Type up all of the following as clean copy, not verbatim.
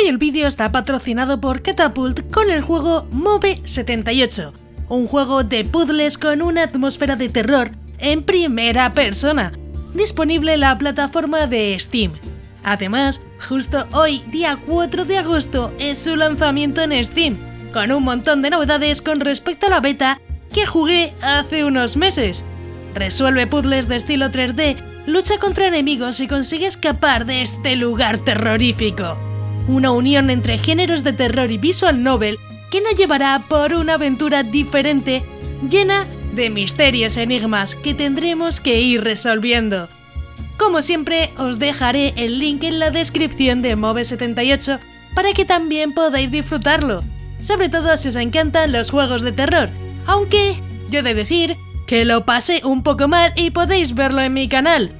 Hoy el vídeo está patrocinado por Catapult con el juego Move 78, un juego de puzzles con una atmósfera de terror en primera persona, disponible en la plataforma de Steam. Además, justo hoy, día 4 de agosto, es su lanzamiento en Steam, con un montón de novedades con respecto a la beta que jugué hace unos meses. Resuelve puzzles de estilo 3D, lucha contra enemigos y consigue escapar de este lugar terrorífico. Una unión entre géneros de terror y visual novel que nos llevará por una aventura diferente, llena de misterios y enigmas que tendremos que ir resolviendo. Como siempre, os dejaré el link en la descripción de Move 78 para que también podáis disfrutarlo, sobre todo si os encantan los juegos de terror, aunque yo he de decir que lo pasé un poco mal y podéis verlo en mi canal.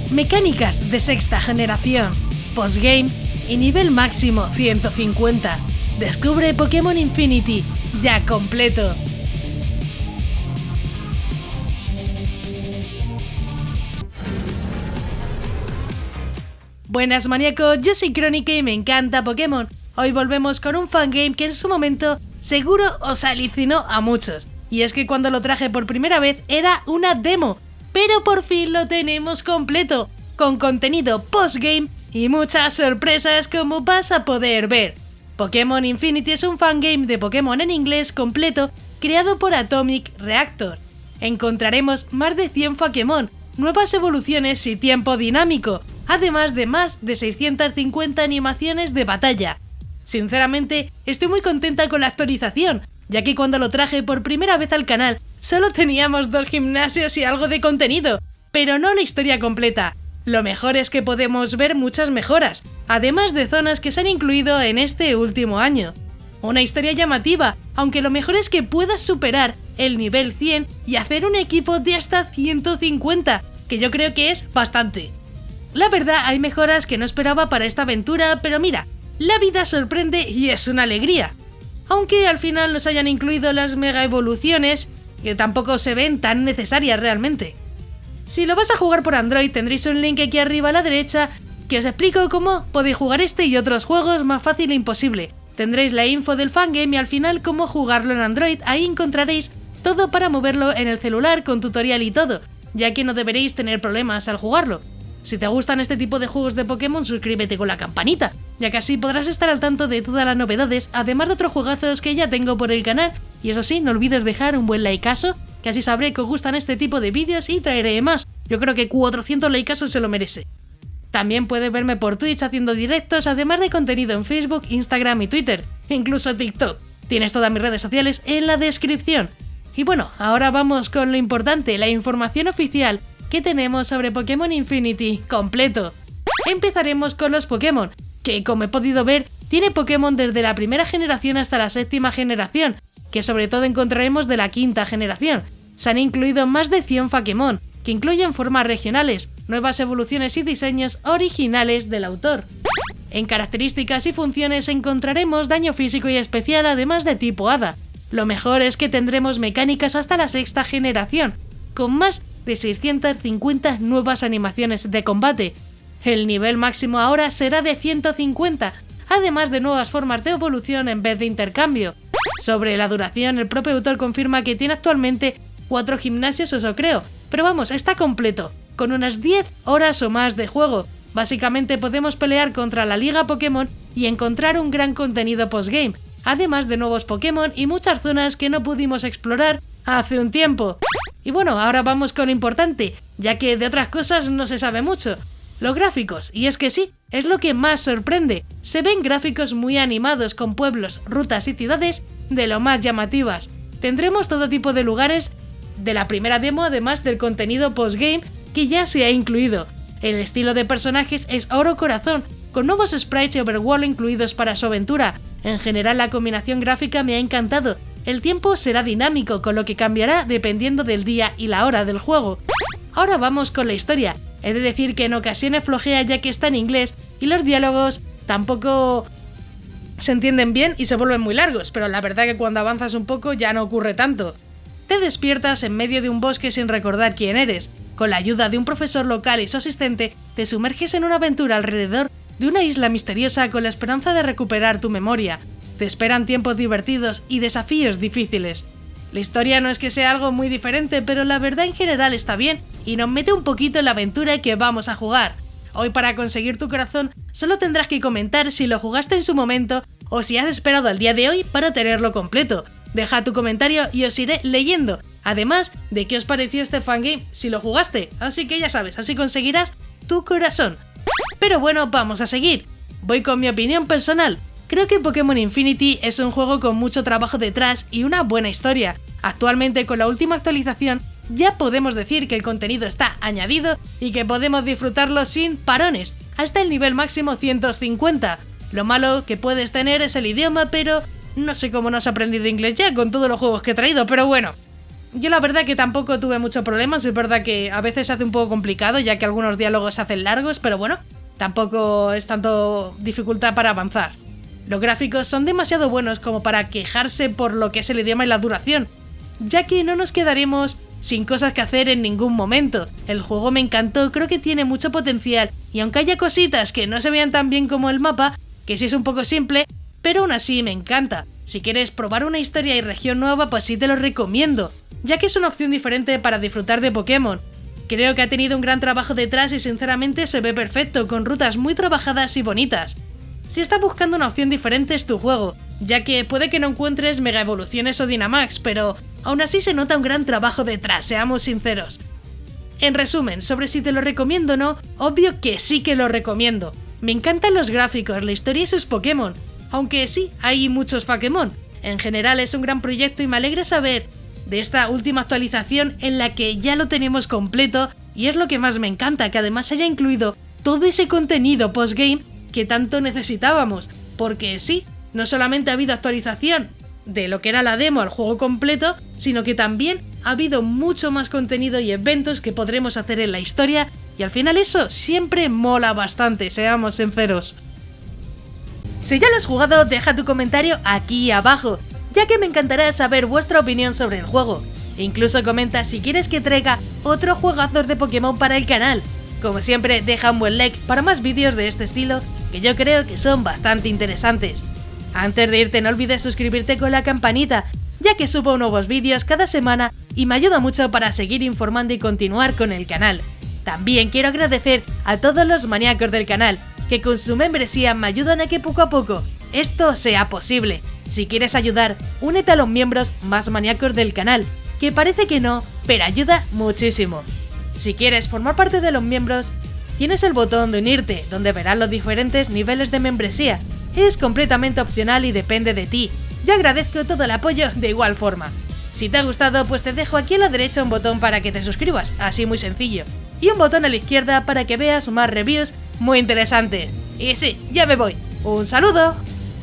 Mecánicas de sexta generación, postgame y nivel máximo 150. Descubre Pokémon Infinity, ya completo. Buenas maníacos, yo soy Crónica y me encanta Pokémon. Hoy volvemos con un fangame que en su momento seguro os alucinó a muchos. Y es que cuando lo traje por primera vez era una demo, pero por fin lo tenemos completo, con contenido postgame y muchas sorpresas como vas a poder ver. Pokémon Infinity es un fangame de Pokémon en inglés completo creado por Atomic Reactor. Encontraremos más de 100 Pokémon, nuevas evoluciones y tiempo dinámico, además de más de 650 animaciones de batalla. Sinceramente, estoy muy contenta con la actualización, ya que cuando lo traje por primera vez al canal, solo teníamos 2 gimnasios y algo de contenido, pero no la historia completa. Lo mejor es que podemos ver muchas mejoras, además de zonas que se han incluido en este último año. Una historia llamativa, aunque lo mejor es que puedas superar el nivel 100 y hacer un equipo de hasta 150, que yo creo que es bastante. La verdad, hay mejoras que no esperaba para esta aventura, pero mira, la vida sorprende y es una alegría. Aunque al final nos hayan incluido las mega evoluciones, que tampoco se ven tan necesarias realmente. Si lo vas a jugar por Android, tendréis un link aquí arriba a la derecha que os explico cómo podéis jugar este y otros juegos más fácil e imposible. Tendréis la info del fangame y al final cómo jugarlo en Android, ahí encontraréis todo para moverlo en el celular con tutorial y todo, ya que no deberéis tener problemas al jugarlo. Si te gustan este tipo de juegos de Pokémon, suscríbete con la campanita, ya que así podrás estar al tanto de todas las novedades, además de otros juegazos que ya tengo por el canal. Y eso sí, no olvides dejar un buen likeazo, que así sabré que os gustan este tipo de vídeos y traeré más. Yo creo que 400 likeazos se lo merece. También puedes verme por Twitch haciendo directos, además de contenido en Facebook, Instagram y Twitter, incluso TikTok. Tienes todas mis redes sociales en la descripción. Y bueno, ahora vamos con lo importante, la información oficial que tenemos sobre Pokémon Infinity completo. Empezaremos con los Pokémon, que como he podido ver, tiene Pokémon desde la primera generación hasta la séptima generación, que sobre todo encontraremos de la quinta generación. Se han incluido más de 100 Pokémon, que incluyen formas regionales, nuevas evoluciones y diseños originales del autor. En características y funciones encontraremos daño físico y especial, además de tipo Hada. Lo mejor es que tendremos mecánicas hasta la sexta generación, con más de 650 nuevas animaciones de combate. El nivel máximo ahora será de 150, además de nuevas formas de evolución en vez de intercambio. Sobre la duración, el propio autor confirma que tiene actualmente 4 gimnasios, eso creo, pero vamos, está completo, con unas 10 horas o más de juego. Básicamente podemos pelear contra la Liga Pokémon y encontrar un gran contenido postgame, además de nuevos Pokémon y muchas zonas que no pudimos explorar hace un tiempo. Y bueno, ahora vamos con lo importante, ya que de otras cosas no se sabe mucho. Los gráficos, y es que sí, es lo que más sorprende. Se ven gráficos muy animados con pueblos, rutas y ciudades de lo más llamativas. Tendremos todo tipo de lugares de la primera demo, además del contenido postgame que ya se ha incluido. El estilo de personajes es oro corazón, con nuevos sprites y overworld incluidos para su aventura. En general la combinación gráfica me ha encantado. El tiempo será dinámico, con lo que cambiará dependiendo del día y la hora del juego. Ahora vamos con la historia. He de decir que en ocasiones flojea ya que está en inglés y los diálogos tampoco se entienden bien y se vuelven muy largos, pero la verdad que cuando avanzas un poco ya no ocurre tanto. Te despiertas en medio de un bosque sin recordar quién eres. Con la ayuda de un profesor local y su asistente, te sumerges en una aventura alrededor de una isla misteriosa con la esperanza de recuperar tu memoria. Te esperan tiempos divertidos y desafíos difíciles. La historia no es que sea algo muy diferente, pero la verdad en general está bien y nos mete un poquito en la aventura que vamos a jugar. Hoy, para conseguir tu corazón, solo tendrás que comentar si lo jugaste en su momento o si has esperado al día de hoy para tenerlo completo. Deja tu comentario y os iré leyendo, además de qué os pareció este fangame si lo jugaste, así que ya sabes, así conseguirás tu corazón. Pero bueno, vamos a seguir. Voy con mi opinión personal. Creo que Pokémon Infinity es un juego con mucho trabajo detrás y una buena historia. Actualmente, con la última actualización, ya podemos decir que el contenido está añadido y que podemos disfrutarlo sin parones, hasta el nivel máximo 150. Lo malo que puedes tener es el idioma, pero no sé cómo no has aprendido inglés ya con todos los juegos que he traído, pero bueno. Yo la verdad que tampoco tuve muchos problemas, es verdad que a veces se hace un poco complicado ya que algunos diálogos se hacen largos, pero bueno, tampoco es tanto dificultad para avanzar. Los gráficos son demasiado buenos como para quejarse por lo que es el idioma y la duración, ya que no nos quedaremos sin cosas que hacer en ningún momento. El juego me encantó, creo que tiene mucho potencial y aunque haya cositas que no se vean tan bien como el mapa, que sí es un poco simple, pero aún así me encanta. Si quieres probar una historia y región nueva, pues sí te lo recomiendo, ya que es una opción diferente para disfrutar de Pokémon. Creo que ha tenido un gran trabajo detrás y sinceramente se ve perfecto, con rutas muy trabajadas y bonitas. Si estás buscando una opción diferente es tu juego, ya que puede que no encuentres Mega Evoluciones o Dynamax, pero aún así se nota un gran trabajo detrás, seamos sinceros. En resumen, sobre si te lo recomiendo o no, obvio que sí que lo recomiendo. Me encantan los gráficos, la historia y sus Pokémon, aunque sí, hay muchos Pokémon. En general es un gran proyecto y me alegra saber de esta última actualización en la que ya lo tenemos completo y es lo que más me encanta, que además haya incluido todo ese contenido postgame que tanto necesitábamos, porque sí, no solamente ha habido actualización de lo que era la demo al juego completo, sino que también ha habido mucho más contenido y eventos que podremos hacer en la historia y al final eso siempre mola bastante, seamos sinceros. Si ya lo has jugado, deja tu comentario aquí abajo, ya que me encantará saber vuestra opinión sobre el juego. E incluso comenta si quieres que traiga otro juegazos de Pokémon para el canal. Como siempre, deja un buen like para más vídeos de este estilo, que yo creo que son bastante interesantes. Antes de irte, no olvides suscribirte con la campanita, ya que subo nuevos vídeos cada semana y me ayuda mucho para seguir informando y continuar con el canal. También quiero agradecer a todos los maníacos del canal, que con su membresía me ayudan a que poco a poco esto sea posible. Si quieres ayudar, únete a los miembros más maníacos del canal, que parece que no, pero ayuda muchísimo. Si quieres formar parte de los miembros, tienes el botón de unirte, donde verás los diferentes niveles de membresía. Es completamente opcional y depende de ti. Yo agradezco todo el apoyo de igual forma. Si te ha gustado, pues te dejo aquí a la derecha un botón para que te suscribas, así muy sencillo. Y un botón a la izquierda para que veas más reviews muy interesantes. Y sí, ya me voy. ¡Un saludo!